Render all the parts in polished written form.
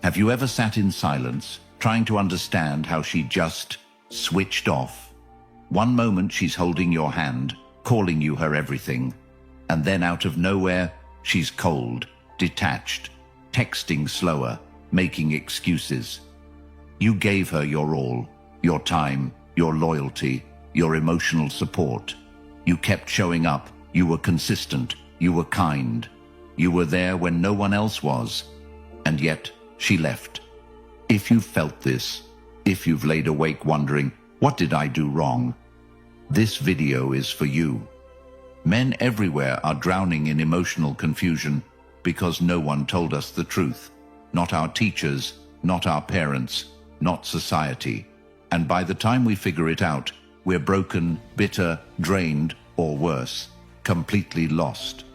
Have you ever sat in silence, trying to understand how she just switched off? One moment she's holding your hand, calling you her everything, and then out of nowhere, she's cold, detached, texting slower, making excuses. You gave her your all, your time, your loyalty, your emotional support. You kept showing up, you were consistent, you were kind. You were there when no one else was, and yet she left. If you've felt this, if you've laid awake wondering, what did I do wrong? This video is for you. Men everywhere are drowning in emotional confusion because no one told us the truth. Not our teachers, not our parents, not society. And by the time we figure it out, we're broken, bitter, drained, or worse, completely lost.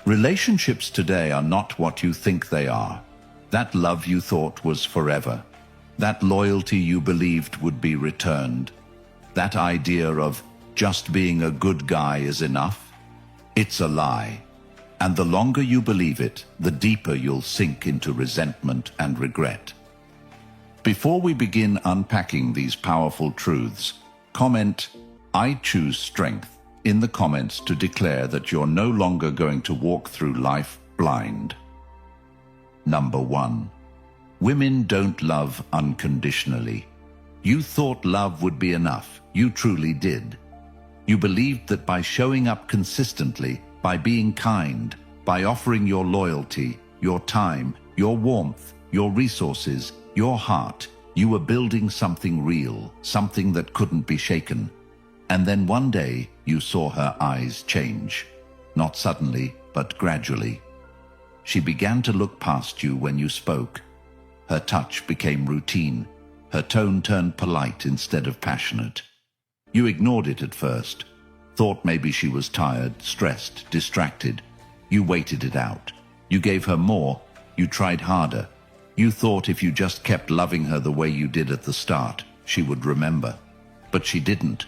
Relationships today are not what you think they are. That love you thought was forever. That loyalty you believed would be returned. That idea of just being a good guy is enough. It's a lie. And the longer you believe it, the deeper you'll sink into resentment and regret. Before we begin unpacking these powerful truths, comment, "I choose strength," in the comments to declare that you're no longer going to walk through life blind. Number 1. Women don't love unconditionally. You thought love would be enough. You truly did. You believed that by showing up consistently, by being kind, by offering your loyalty, your time, your warmth, your resources, your heart, you were building something real, something that couldn't be shaken. And then one day, you saw her eyes change. Not suddenly, but gradually. She began to look past you when you spoke. Her touch became routine. Her tone turned polite instead of passionate. You ignored it at first, thought maybe she was tired, stressed, distracted. You waited it out. You gave her more. You tried harder. You thought if you just kept loving her the way you did at the start, she would remember. But she didn't.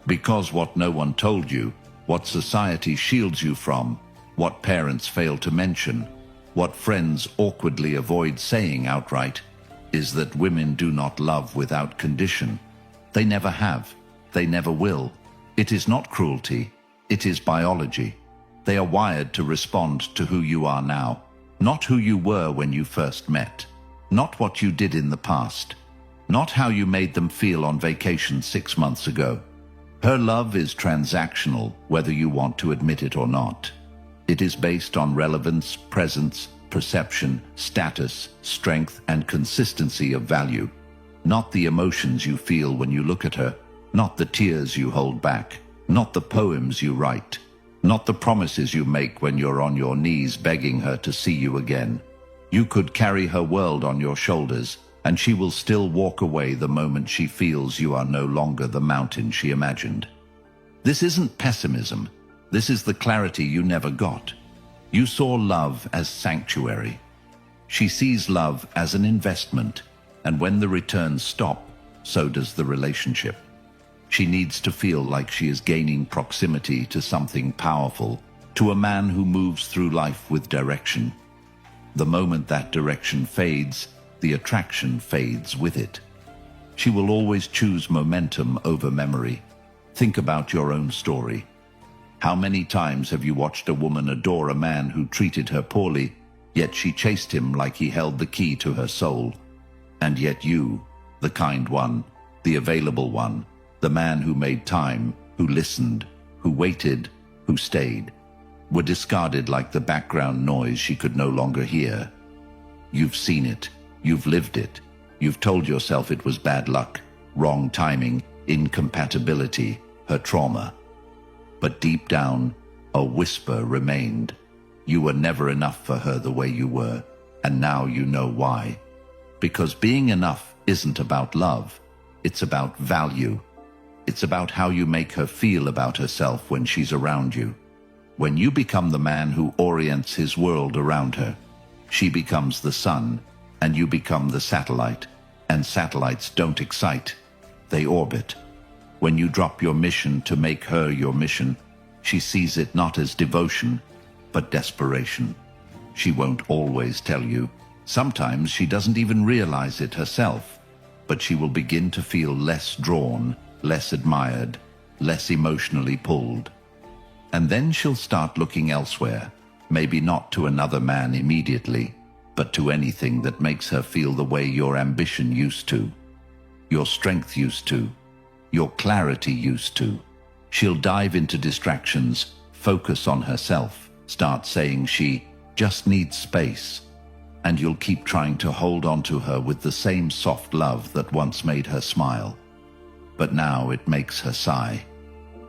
Because what no one told you, what society shields you from, what parents fail to mention, what friends awkwardly avoid saying outright, is that women do not love without condition. They never have. They never will. It is not cruelty. It is biology. They are wired to respond to who you are now, not who you were when you first met, not what you did in the past, not how you made them feel on vacation 6 months ago. Her love is transactional, whether you want to admit it or not. It is based on relevance, presence, perception, status, strength, and consistency of value. Not the emotions you feel when you look at her, not the tears you hold back, not the poems you write, not the promises you make when you're on your knees begging her to see you again. You could carry her world on your shoulders, and she will still walk away the moment she feels you are no longer the mountain she imagined. This isn't pessimism. This is the clarity you never got. You saw love as sanctuary. She sees love as an investment, and when the returns stop, so does the relationship. She needs to feel like she is gaining proximity to something powerful, to a man who moves through life with direction. The moment that direction fades, the attraction fades with it. She will always choose momentum over memory. Think about your own story. How many times have you watched a woman adore a man who treated her poorly, yet she chased him like he held the key to her soul? And yet you, the kind one, the available one, the man who made time, who listened, who waited, who stayed, were discarded like the background noise she could no longer hear. You've seen it. You've lived it. You've told yourself it was bad luck, wrong timing, incompatibility, her trauma. But deep down, a whisper remained. You were never enough for her the way you were, and now you know why. Because being enough isn't about love. It's about value. It's about how you make her feel about herself when she's around you. When you become the man who orients his world around her, she becomes the sun, and you become the satellite. And satellites don't excite, they orbit. When you drop your mission to make her your mission, she sees it not as devotion, but desperation. She won't always tell you, Sometimes she doesn't even realize it herself, but she will begin to feel less drawn, less admired, less emotionally pulled. And then she'll start looking elsewhere, maybe not to another man immediately, but to anything that makes her feel the way your ambition used to, your strength used to, your clarity used to. She'll dive into distractions, focus on herself, start saying she just needs space, and you'll keep trying to hold on to her with the same soft love that once made her smile. But now it makes her sigh,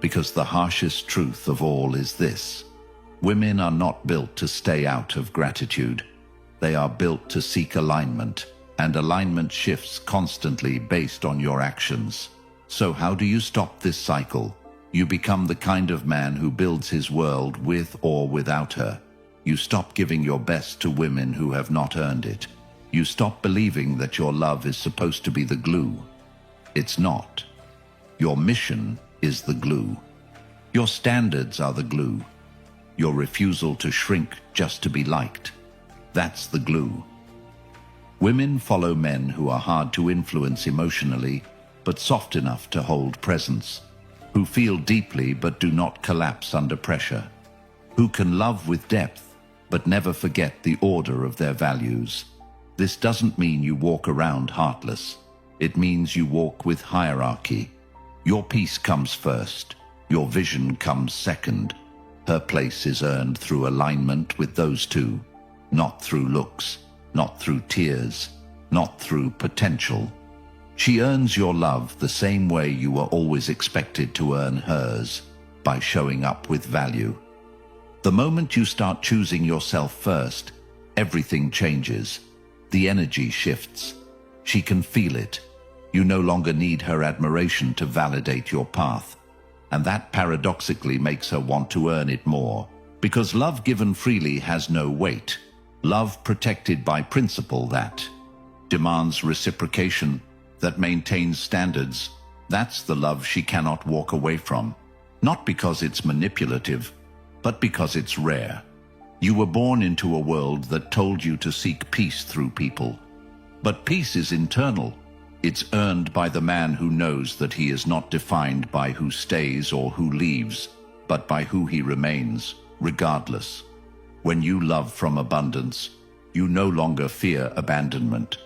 because the harshest truth of all is this: women are not built to stay out of gratitude. They are built to seek alignment, and alignment shifts constantly based on your actions. So how do you stop this cycle? You become the kind of man who builds his world with or without her. You stop giving your best to women who have not earned it. You stop believing that your love is supposed to be the glue. It's not. Your mission is the glue. Your standards are the glue. Your refusal to shrink just to be liked. That's the glue. Women follow men who are hard to influence emotionally, but soft enough to hold presence, who feel deeply but do not collapse under pressure, who can love with depth but never forget the order of their values. This doesn't mean you walk around heartless. It means you walk with hierarchy. Your peace comes first. Your vision comes second. Her place is earned through alignment with those two, not through looks, not through tears, not through potential. She earns your love the same way you were always expected to earn hers, by showing up with value. The moment you start choosing yourself first, everything changes. The energy shifts. She can feel it. You no longer need her admiration to validate your path. And that paradoxically makes her want to earn it more. Because love given freely has no weight. Love protected by principle that demands reciprocation, that maintains standards. That's the love she cannot walk away from. Not because it's manipulative, but because it's rare. You were born into a world that told you to seek peace through people. But peace is internal. It's earned by the man who knows that he is not defined by who stays or who leaves, but by who he remains, regardless. When you love from abundance, you no longer fear abandonment.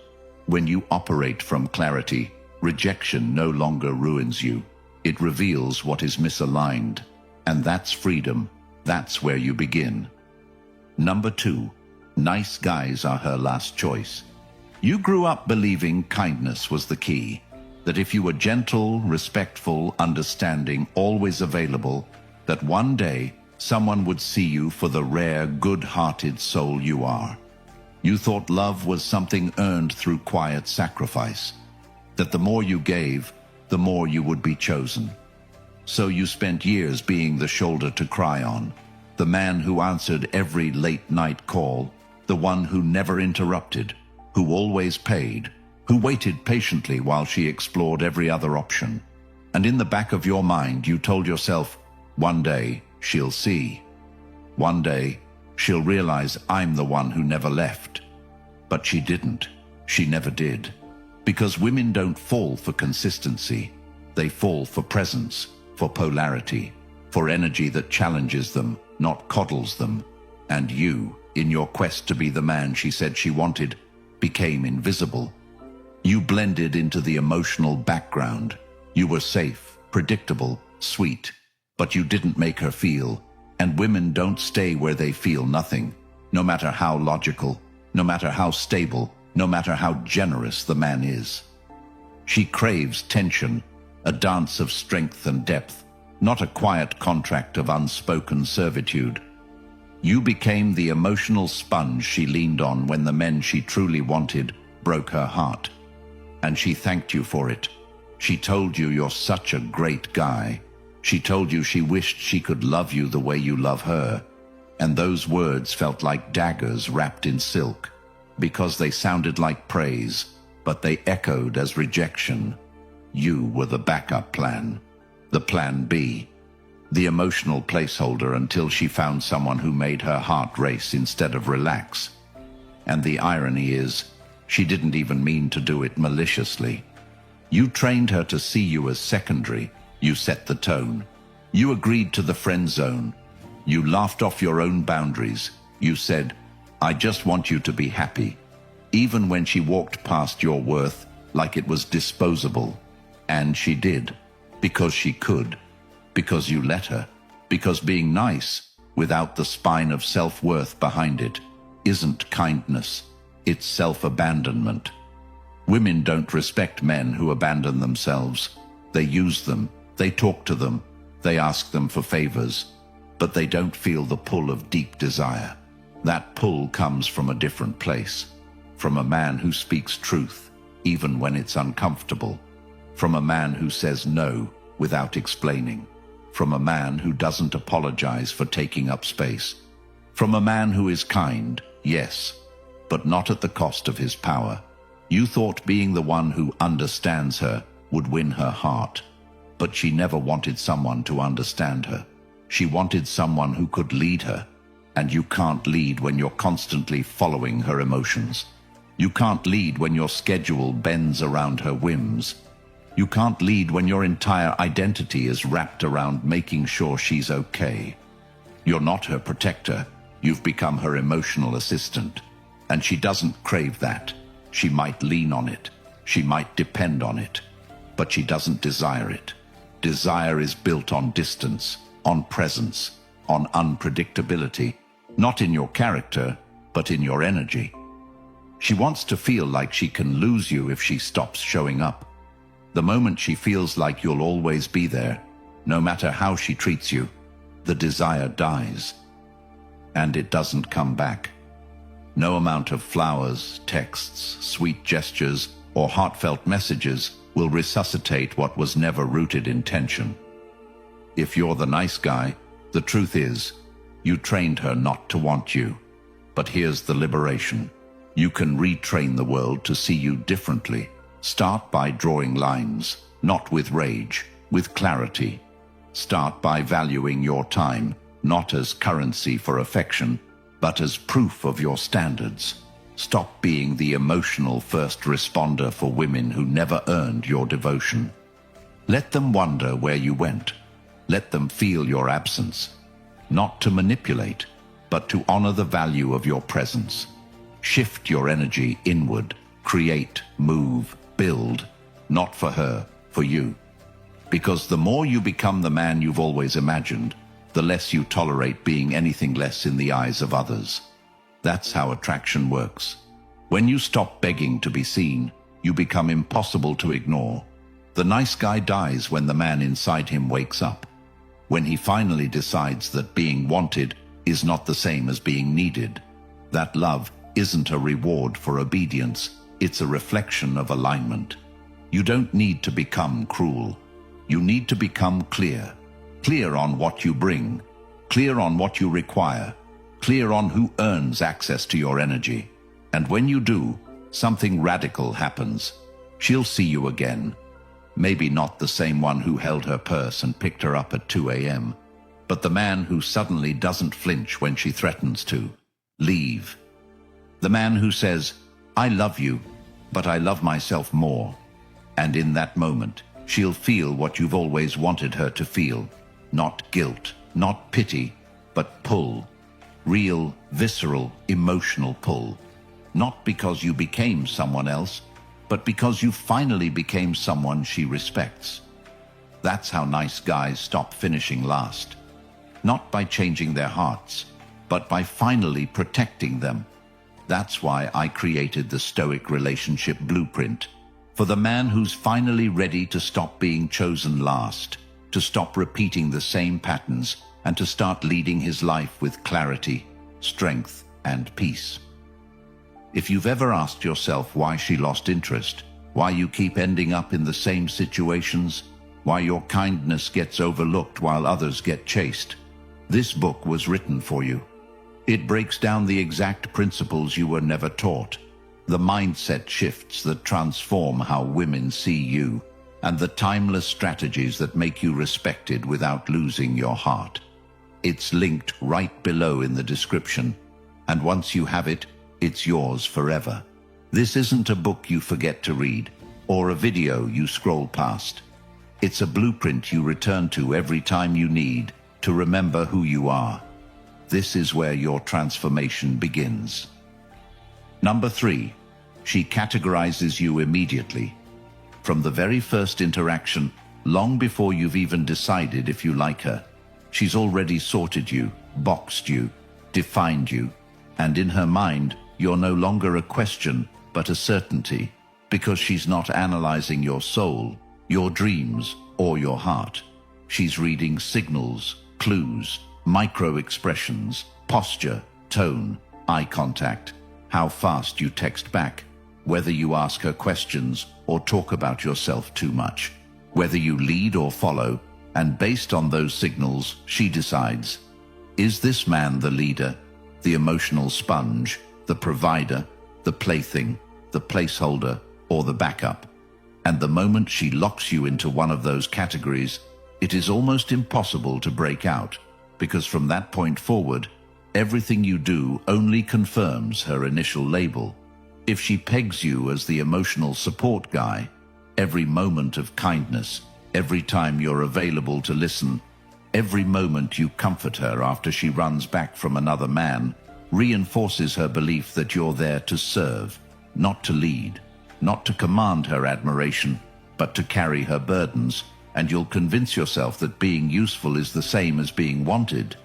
When you operate from clarity, rejection no longer ruins you. It reveals what is misaligned. And that's freedom. That's where you begin. Number 2, nice guys are her last choice. You grew up believing kindness was the key, that if you were gentle, respectful, understanding, always available, that one day someone would see you for the rare, good-hearted soul you are. You thought love was something earned through quiet sacrifice, that the more you gave, the more you would be chosen. So you spent years being the shoulder to cry on, the man who answered every late-night call, the one who never interrupted, who always paid, who waited patiently while she explored every other option. And in the back of your mind, you told yourself, one day she'll see. One day she'll realize I'm the one who never left. But she didn't. She never did. Because women don't fall for consistency. They fall for presence, for polarity, for energy that challenges them, not coddles them. And you, in your quest to be the man she said she wanted, became invisible. You blended into the emotional background. You were safe, predictable, sweet, but you didn't make her feel. And women don't stay where they feel nothing, no matter how logical, no matter how stable, no matter how generous the man is. She craves tension, a dance of strength and depth, not a quiet contract of unspoken servitude. You became the emotional sponge she leaned on when the men she truly wanted broke her heart. And she thanked you for it. She told you you're such a great guy. She told you she wished she could love you the way you love her. And those words felt like daggers wrapped in silk, because they sounded like praise, but they echoed as rejection. You were the backup plan, the plan B, the emotional placeholder until she found someone who made her heart race instead of relax. And the irony is, she didn't even mean to do it maliciously. You trained her to see you as secondary. You set the tone. You agreed to the friend zone. You laughed off your own boundaries. You said, "I just want you to be happy." Even when she walked past your worth like it was disposable. And she did. Because she could. Because you let her. Because being nice, without the spine of self-worth behind it, isn't kindness. It's self-abandonment. Women don't respect men who abandon themselves. They use them. They talk to them. They ask them for favors. But they don't feel the pull of deep desire. That pull comes from a different place. From a man who speaks truth, even when it's uncomfortable. From a man who says no without explaining. From a man who doesn't apologize for taking up space. From a man who is kind, yes, but not at the cost of his power. You thought being the one who understands her would win her heart. But she never wanted someone to understand her. She wanted someone who could lead her. And you can't lead when you're constantly following her emotions. You can't lead when your schedule bends around her whims. You can't lead when your entire identity is wrapped around making sure she's okay. You're not her protector. You've become her emotional assistant. And she doesn't crave that. She might lean on it. She might depend on it. But she doesn't desire it. Desire is built on distance, on presence, on unpredictability. Not in your character, but in your energy. She wants to feel like she can lose you if she stops showing up. The moment she feels like you'll always be there, no matter how she treats you, the desire dies. And it doesn't come back. No amount of flowers, texts, sweet gestures, or heartfelt messages will resuscitate what was never rooted in tension. If you're the nice guy, the truth is, you trained her not to want you. But here's the liberation. You can retrain the world to see you differently. Start by drawing lines, not with rage, with clarity. Start by valuing your time, not as currency for affection, but as proof of your standards. Stop being the emotional first responder for women who never earned your devotion. Let them wonder where you went. Let them feel your absence. Not to manipulate, but to honor the value of your presence. Shift your energy inward. Create, move, build, not for her, for you. Because the more you become the man you've always imagined, the less you tolerate being anything less in the eyes of others. That's how attraction works. When you stop begging to be seen, you become impossible to ignore. The nice guy dies when the man inside him wakes up. When he finally decides that being wanted is not the same as being needed. That love isn't a reward for obedience. It's a reflection of alignment. You don't need to become cruel. You need to become clear. Clear on what you bring. Clear on what you require. Clear on who earns access to your energy. And when you do, something radical happens. She'll see you again. Maybe not the same one who held her purse and picked her up at 2 a.m., but the man who suddenly doesn't flinch when she threatens to leave. The man who says, "I love you, but I love myself more." And in that moment, she'll feel what you've always wanted her to feel. Not guilt, not pity, but pull. Real, visceral, emotional pull. Not because you became someone else, but because you finally became someone she respects. That's how nice guys stop finishing last. Not by changing their hearts, but by finally protecting them. That's why I created the Stoic relationship blueprint. For the man who's finally ready to stop being chosen last, to stop repeating the same patterns, and to start leading his life with clarity, strength, and peace. If you've ever asked yourself why she lost interest, why you keep ending up in the same situations, why your kindness gets overlooked while others get chased, this book was written for you. It breaks down the exact principles you were never taught, the mindset shifts that transform how women see you, and the timeless strategies that make you respected without losing your heart. It's linked right below in the description, and once you have it, it's yours forever. This isn't a book you forget to read, or a video you scroll past. It's a blueprint you return to every time you need to remember who you are. This is where your transformation begins. Number 3, she categorizes you immediately. From the very first interaction, long before you've even decided if you like her, she's already sorted you, boxed you, defined you, and in her mind, you're no longer a question, but a certainty, because she's not analyzing your soul, your dreams, or your heart. She's reading signals, clues, micro-expressions, posture, tone, eye contact, how fast you text back, whether you ask her questions or talk about yourself too much, whether you lead or follow, and based on those signals, she decides, is this man the leader, the emotional sponge, the provider, the plaything, the placeholder, or the backup? And the moment she locks you into one of those categories, it is almost impossible to break out, because from that point forward, everything you do only confirms her initial label. If she pegs you as the emotional support guy, every moment of kindness, every time you're available to listen, every moment you comfort her after she runs back from another man, reinforces her belief that you're there to serve, not to lead, not to command her admiration, but to carry her burdens, and you'll convince yourself that being useful is the same as being wanted.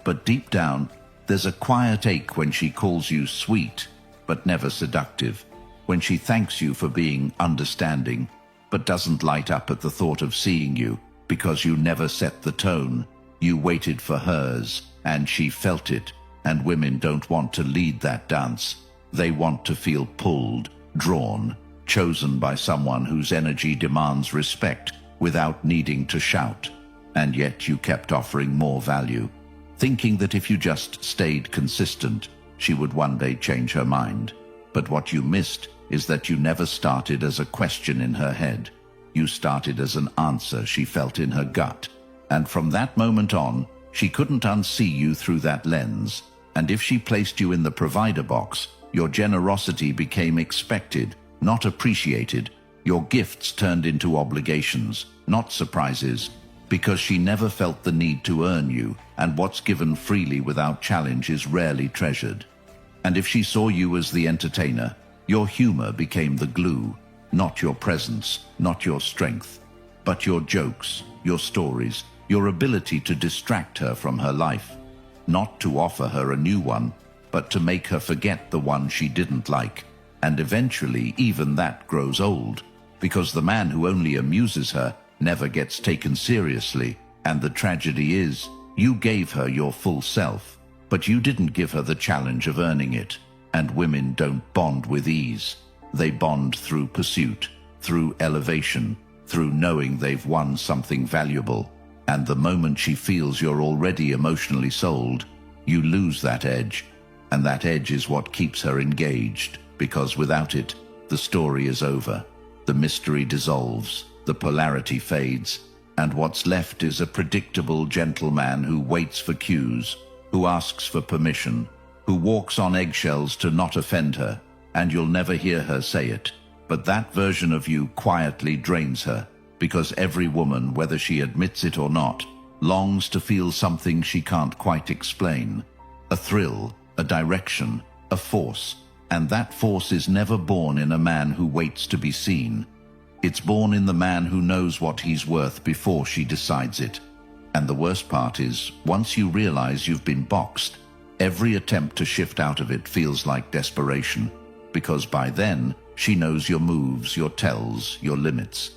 But deep down, there's a quiet ache when she calls you sweet, but never seductive, when she thanks you for being understanding, but doesn't light up at the thought of seeing you, because you never set the tone. You waited for hers, and she felt it, and women don't want to lead that dance. They want to feel pulled, drawn, chosen by someone whose energy demands respect without needing to shout. And yet you kept offering more value, thinking that if you just stayed consistent, she would one day change her mind. But what you missed is that you never started as a question in her head. You started as an answer she felt in her gut. And from that moment on, she couldn't unsee you through that lens. And if she placed you in the provider box, your generosity became expected, not appreciated. Your gifts turned into obligations, not surprises, because she never felt the need to earn you, and what's given freely without challenge is rarely treasured. And if she saw you as the entertainer, your humor became the glue, not your presence, not your strength, but your jokes, your stories, your ability to distract her from her life, not to offer her a new one, but to make her forget the one she didn't like. And eventually even that grows old, because the man who only amuses her never gets taken seriously. And the tragedy is, you gave her your full self, but you didn't give her the challenge of earning it. And women don't bond with ease. They bond through pursuit, through elevation, through knowing they've won something valuable. And the moment she feels you're already emotionally sold, you lose that edge. And that edge is what keeps her engaged, because without it, the story is over. The mystery dissolves, the polarity fades, and what's left is a predictable gentleman who waits for cues, who asks for permission, who walks on eggshells to not offend her, and you'll never hear her say it. But that version of you quietly drains her, because every woman, whether she admits it or not, longs to feel something she can't quite explain. A thrill, a direction, a force. And that force is never born in a man who waits to be seen. It's born in the man who knows what he's worth before she decides it. And the worst part is, once you realize you've been boxed, every attempt to shift out of it feels like desperation, because by then, she knows your moves, your tells, your limits.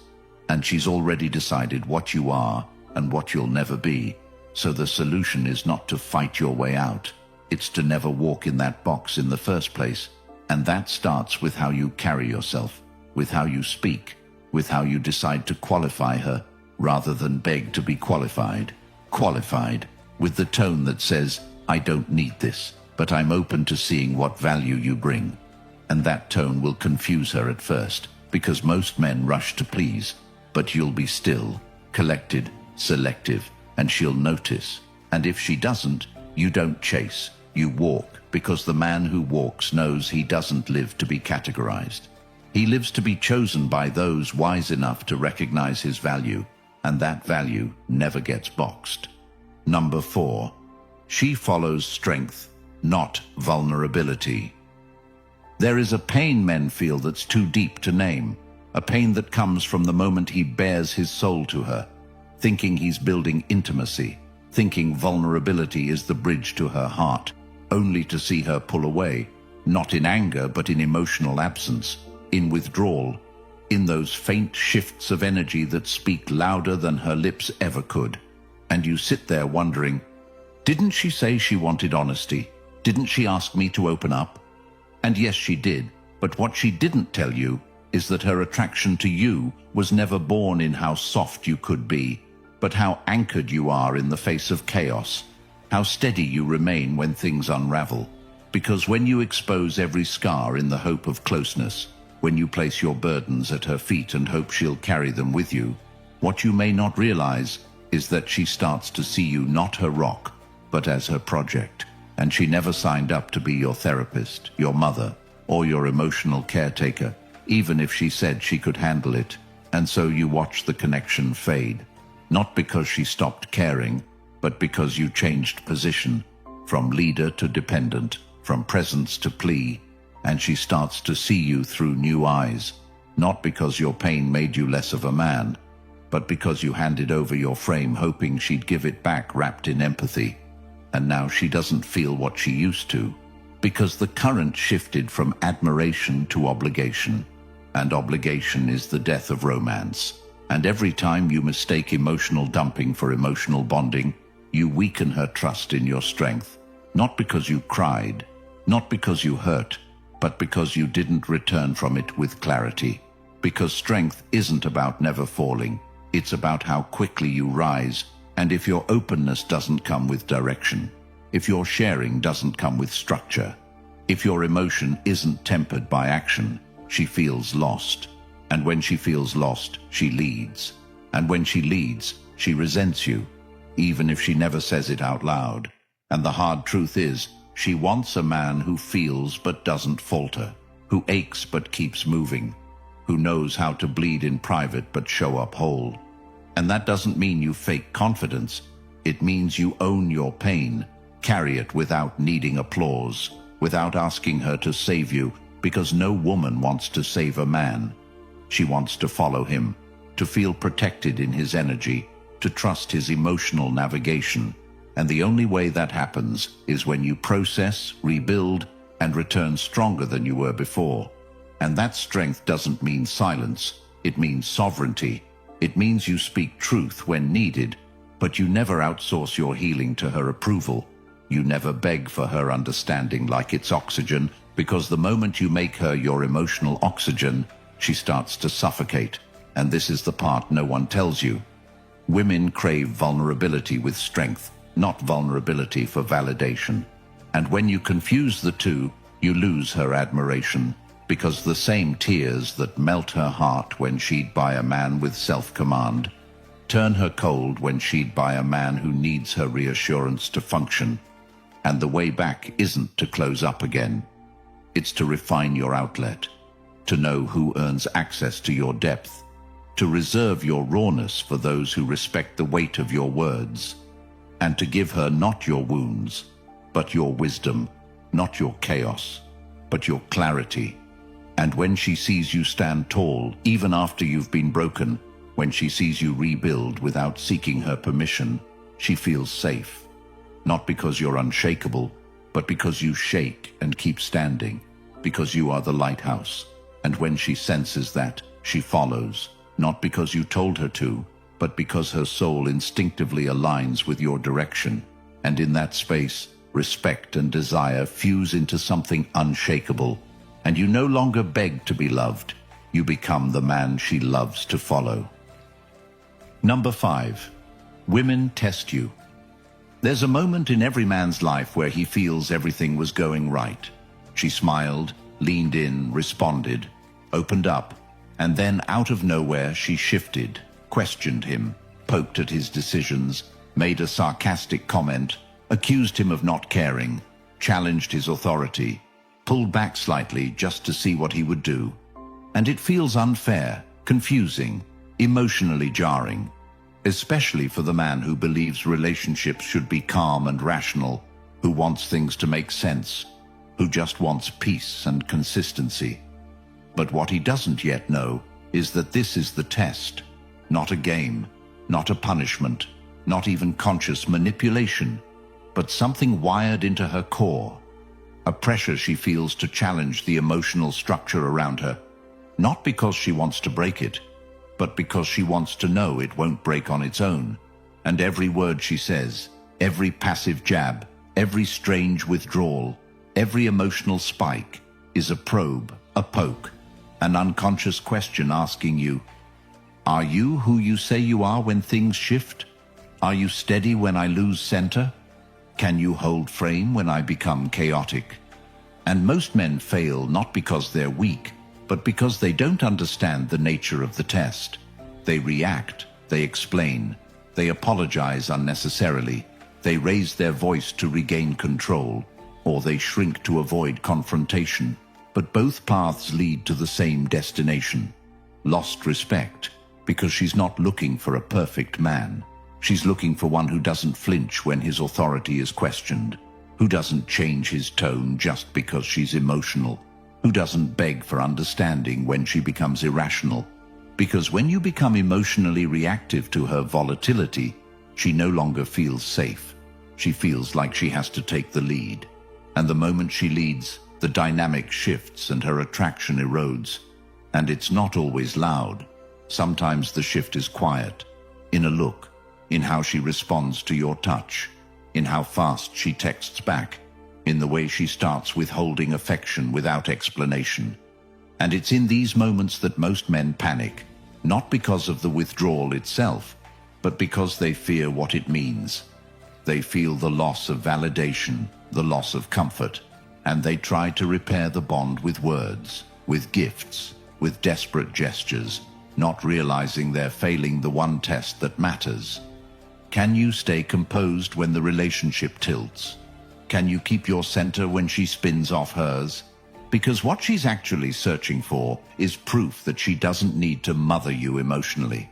And she's already decided what you are and what you'll never be. So the solution is not to fight your way out. It's to never walk in that box in the first place. And that starts with how you carry yourself, with how you speak, with how you decide to qualify her, rather than beg to be qualified. Qualified, with the tone that says, I don't need this, but I'm open to seeing what value you bring. And that tone will confuse her at first, because most men rush to please. But you'll be still, collected, selective, and she'll notice. And if she doesn't, you don't chase, you walk. because the man who walks knows he doesn't live to be categorized. He lives to be chosen by those wise enough to recognize his value, and that value never gets boxed. Number 4. She follows strength, not vulnerability. There is a pain men feel that's too deep to name, a pain that comes from the moment he bares his soul to her, thinking he's building intimacy, thinking vulnerability is the bridge to her heart, only to see her pull away, not in anger but in emotional absence, in withdrawal, in those faint shifts of energy that speak louder than her lips ever could. And you sit there wondering, didn't she say she wanted honesty? Didn't she ask me to open up? And yes, she did, but what she didn't tell you is that her attraction to you was never born in how soft you could be, but how anchored you are in the face of chaos, how steady you remain when things unravel. Because when you expose every scar in the hope of closeness, when you place your burdens at her feet and hope she'll carry them with you, what you may not realize is that she starts to see you not her rock, but as her project. And she never signed up to be your therapist, your mother, or your emotional caretaker, even if she said she could handle it. And so you watch the connection fade, not because she stopped caring, but because you changed position, from leader to dependent, from presence to plea, and she starts to see you through new eyes, not because your pain made you less of a man, but because you handed over your frame hoping she'd give it back wrapped in empathy. And now she doesn't feel what she used to, because the current shifted from admiration to obligation, and obligation is the death of romance. And every time you mistake emotional dumping for emotional bonding, you weaken her trust in your strength, not because you cried, not because you hurt, but because you didn't return from it with clarity. Because strength isn't about never falling, it's about how quickly you rise. And if your openness doesn't come with direction, if your sharing doesn't come with structure, if your emotion isn't tempered by action, she feels lost. And when she feels lost, she leads. And when she leads, she resents you, even if she never says it out loud. And the hard truth is, she wants a man who feels but doesn't falter, who aches but keeps moving, who knows how to bleed in private but show up whole. And that doesn't mean you fake confidence. It means you own your pain, carry it without needing applause, without asking her to save you, because no woman wants to save a man. She wants to follow him, to feel protected in his energy, to trust his emotional navigation. And the only way that happens is when you process, rebuild, and return stronger than you were before. And that strength doesn't mean silence, it means sovereignty. It means you speak truth when needed, but you never outsource your healing to her approval. You never beg for her understanding like it's oxygen, because the moment you make her your emotional oxygen, she starts to suffocate. And this is the part no one tells you. Women crave vulnerability with strength, not vulnerability for validation. And when you confuse the two, you lose her admiration. Because the same tears that melt her heart when she'd buy a man with self-command turn her cold when she'd buy a man who needs her reassurance to function. And the way back isn't to close up again. It's to refine your outlet, to know who earns access to your depth, to reserve your rawness for those who respect the weight of your words, and to give her not your wounds, but your wisdom, not your chaos, but your clarity. And when she sees you stand tall, even after you've been broken, when she sees you rebuild without seeking her permission, she feels safe. Not because you're unshakable, but because you shake and keep standing, because you are the lighthouse. And when she senses that, she follows, not because you told her to, but because her soul instinctively aligns with your direction. And in that space, respect and desire fuse into something unshakable. And you no longer beg to be loved. You become the man she loves to follow. Number 5. Women test you. There's a moment in every man's life where he feels everything was going right. She smiled, leaned in, responded, opened up, and then out of nowhere she shifted, questioned him, poked at his decisions, made a sarcastic comment, accused him of not caring. challenged his authority, pulled back slightly just to see what he would do. And it feels unfair, confusing, emotionally jarring, especially for the man who believes relationships should be calm and rational, who wants things to make sense, who just wants peace and consistency. But what he doesn't yet know is that this is the test, not a game, not a punishment, not even conscious manipulation, but something wired into her core, a pressure she feels to challenge the emotional structure around her, not because she wants to break it, but because she wants to know it won't break on its own. And every word she says, every passive jab, every strange withdrawal, every emotional spike is a probe, a poke, an unconscious question asking you, are you who you say you are when things shift? Are you steady when I lose center? Can you hold frame when I become chaotic? And most men fail not because they're weak, but because they don't understand the nature of the test. They react, they explain, they apologize unnecessarily, they raise their voice to regain control, or they shrink to avoid confrontation. But both paths lead to the same destination: lost respect, because she's not looking for a perfect man. She's looking for one who doesn't flinch when his authority is questioned, who doesn't change his tone just because she's emotional, who doesn't beg for understanding when she becomes irrational. Because when you become emotionally reactive to her volatility, she no longer feels safe. She feels like she has to take the lead. And the moment she leads, the dynamic shifts and her attraction erodes. And it's not always loud. Sometimes the shift is quiet, in a look, in how she responds to your touch, in how fast she texts back, in the way she starts withholding affection without explanation. And it's in these moments that most men panic, not because of the withdrawal itself, but because they fear what it means. They feel the loss of validation, the loss of comfort, and they try to repair the bond with words, with gifts, with desperate gestures, not realizing they're failing the one test that matters. Can you stay composed when the relationship tilts? Can you keep your center when she spins off hers? Because what she's actually searching for is proof that she doesn't need to mother you emotionally,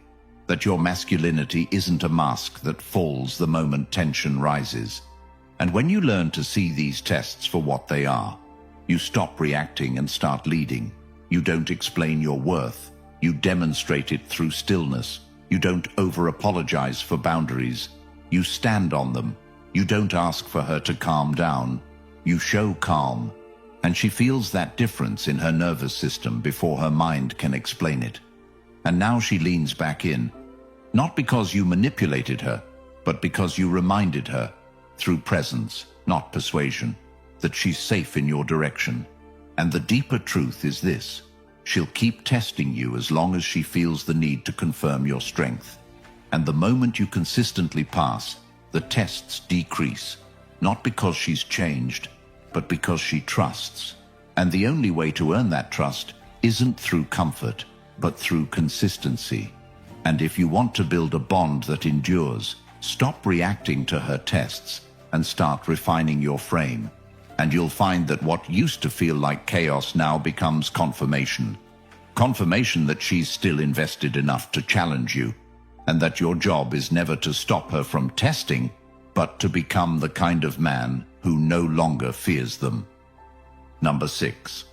that your masculinity isn't a mask that falls the moment tension rises. And when you learn to see these tests for what they are, you stop reacting and start leading. You don't explain your worth. You demonstrate it through stillness. You don't over-apologize for boundaries. You stand on them. You don't ask for her to calm down. You show calm. And she feels that difference in her nervous system before her mind can explain it. And now she leans back in, not because you manipulated her, but because you reminded her, through presence, not persuasion, that she's safe in your direction. And the deeper truth is this: she'll keep testing you as long as she feels the need to confirm your strength. And the moment you consistently pass, the tests decrease, not because she's changed, but because she trusts. And the only way to earn that trust isn't through comfort, but through consistency. And if you want to build a bond that endures, stop reacting to her tests and start refining your frame. And you'll find that what used to feel like chaos now becomes confirmation. Confirmation that she's still invested enough to challenge you, and that your job is never to stop her from testing, but to become the kind of man who no longer fears them. Number 6.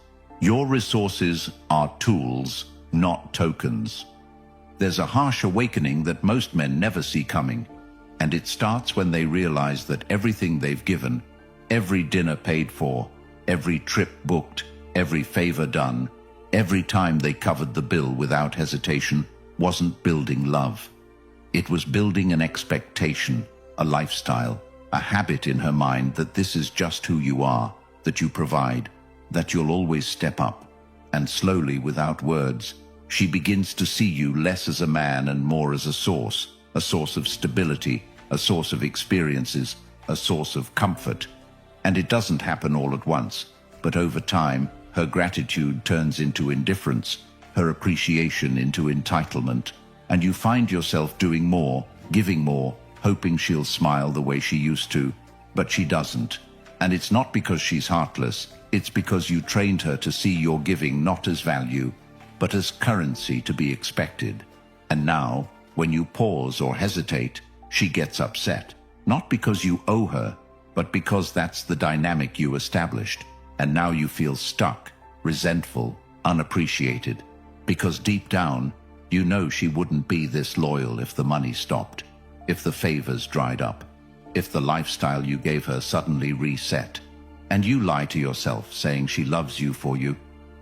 Your resources are tools, not tokens. There's a harsh awakening that most men never see coming, and it starts when they realize that everything they've given, every dinner paid for, every trip booked, every favor done, every time they covered the bill without hesitation, wasn't building love. It was building an expectation, a lifestyle, a habit in her mind that this is just who you are, that you provide, that you'll always step up. And slowly, without words, she begins to see you less as a man and more as a source of stability, a source of experiences, a source of comfort. And it doesn't happen all at once, but over time, her gratitude turns into indifference, her appreciation into entitlement, and you find yourself doing more, giving more, hoping she'll smile the way she used to, but she doesn't. And it's not because she's heartless, it's because you trained her to see your giving not as value, but as currency to be expected. And now, when you pause or hesitate, she gets upset. Not because you owe her, but because that's the dynamic you established. And now you feel stuck, resentful, unappreciated. Because deep down, you know she wouldn't be this loyal if the money stopped, if the favors dried up, if the lifestyle you gave her suddenly reset. And you lie to yourself saying she loves you for you,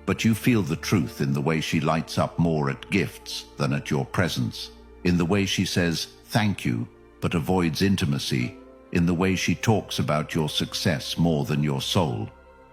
but you feel the truth in the way she lights up more at gifts than at your presence, in the way she says thank you but avoids intimacy, in the way she talks about your success more than your soul.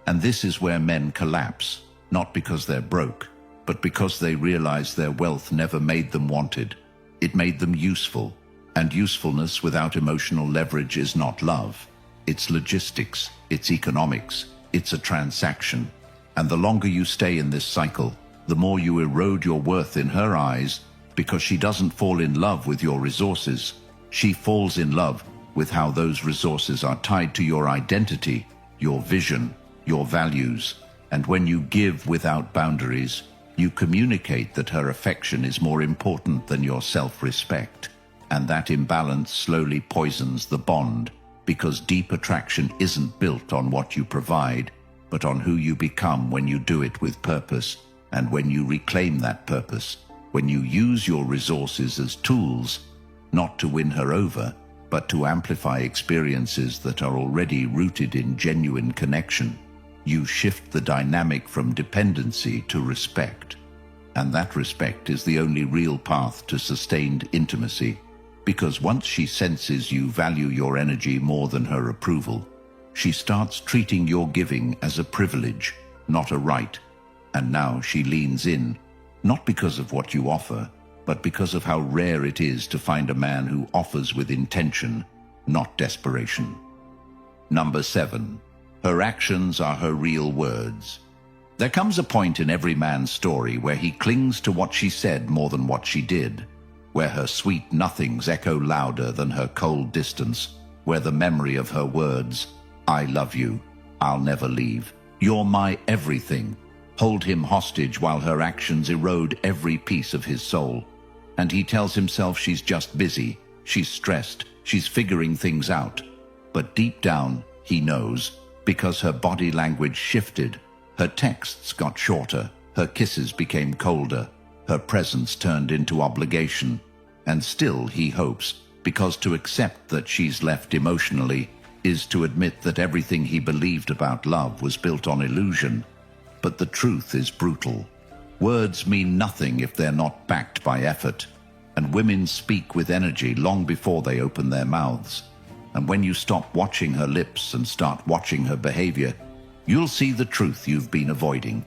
And this is where men collapse, not because they're broke, but because they realize their wealth never made them wanted. It made them useful, and usefulness without emotional leverage is not love. It's logistics, it's economics, it's a transaction. And the longer you stay in this cycle, the more you erode your worth in her eyes, because she doesn't fall in love with your resources. She falls in love with how those resources are tied to your identity, your vision, your values. And when you give without boundaries, you communicate that her affection is more important than your self-respect. And that imbalance slowly poisons the bond, because deep attraction isn't built on what you provide, but on who you become when you do it with purpose, and when you reclaim that purpose, when you use your resources as tools, not to win her over, but to amplify experiences that are already rooted in genuine connection. You shift the dynamic from dependency to respect. And that respect is the only real path to sustained intimacy, because once she senses you value your energy more than her approval, she starts treating your giving as a privilege, not a right. And now she leans in, not because of what you offer, but because of how rare it is to find a man who offers with intention, not desperation. Number 7. Her actions are her real words. There comes a point in every man's story where he clings to what she said more than what she did, where her sweet nothings echo louder than her cold distance, where the memory of her words, "I love you, I'll never leave, you're my everything," hold him hostage while her actions erode every piece of his soul. And he tells himself she's just busy, she's stressed, she's figuring things out. But deep down, he knows, because her body language shifted, her texts got shorter, her kisses became colder, her presence turned into obligation. And still he hopes, because to accept that she's left emotionally is to admit that everything he believed about love was built on illusion. But the truth is brutal. Words mean nothing if they're not backed by effort, and women speak with energy long before they open their mouths. And when you stop watching her lips and start watching her behavior, you'll see the truth you've been avoiding.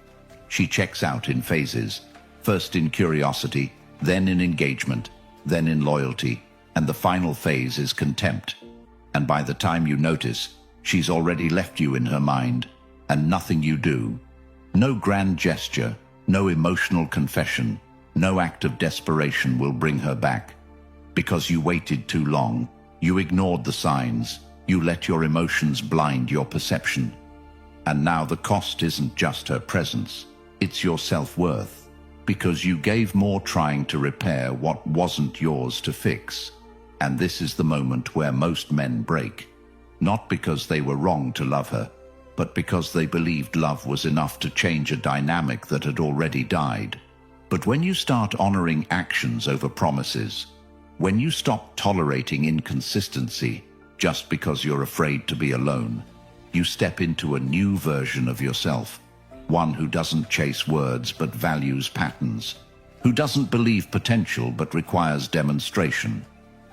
She checks out in phases, first in curiosity, then in engagement, then in loyalty, and the final phase is contempt. And by the time you notice, she's already left you in her mind, and nothing you do, no grand gesture, no emotional confession, no act of desperation will bring her back. Because you waited too long, you ignored the signs, you let your emotions blind your perception. And now the cost isn't just her presence, it's your self-worth, because you gave more trying to repair what wasn't yours to fix. And this is the moment where most men break, not because they were wrong to love her, but because they believed love was enough to change a dynamic that had already died. But when you start honoring actions over promises, when you stop tolerating inconsistency just because you're afraid to be alone, you step into a new version of yourself, one who doesn't chase words but values patterns, who doesn't believe potential but requires demonstration.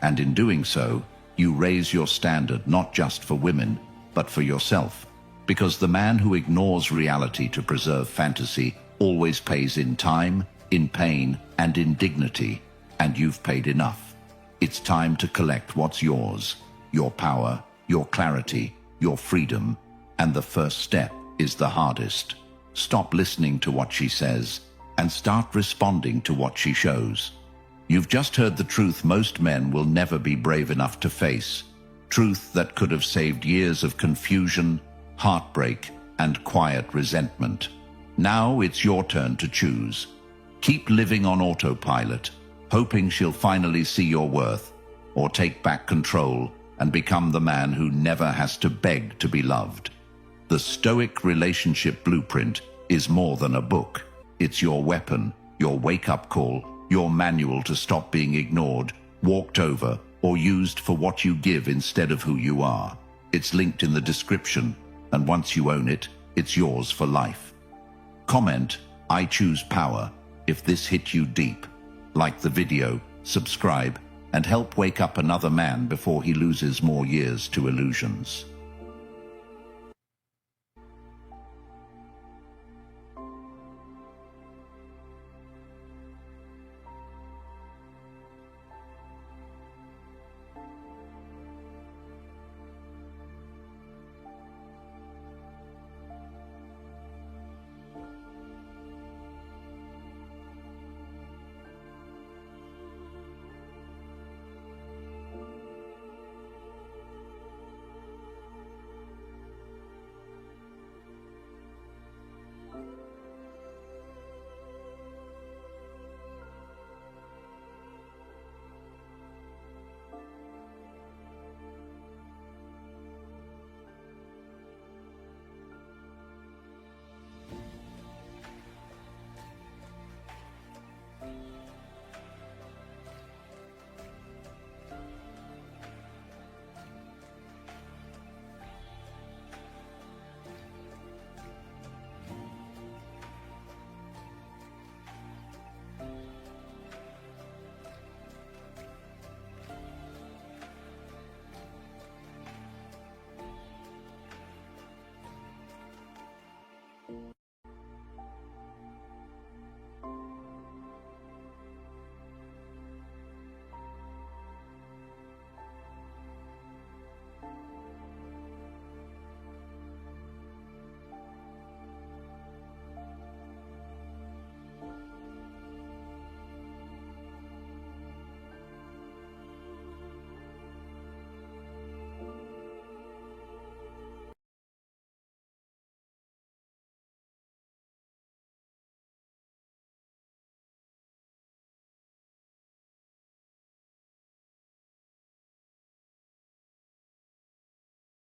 And in doing so, you raise your standard not just for women, but for yourself. Because the man who ignores reality to preserve fantasy always pays in time, in pain, and in dignity, and you've paid enough. It's time to collect what's yours, your power, your clarity, your freedom, and the first step is the hardest. Stop listening to what she says, and start responding to what she shows. You've just heard the truth most men will never be brave enough to face. Truth that could have saved years of confusion, heartbreak, and quiet resentment. Now it's your turn to choose. Keep living on autopilot, hoping she'll finally see your worth, or take back control and become the man who never has to beg to be loved. The Stoic relationship blueprint is more than a book. It's your weapon, your wake-up call, your manual to stop being ignored, walked over, or used for what you give instead of who you are. It's linked in the description, and once you own it, it's yours for life. Comment, "I choose power," if this hit you deep. Like the video, subscribe, and help wake up another man before he loses more years to illusions.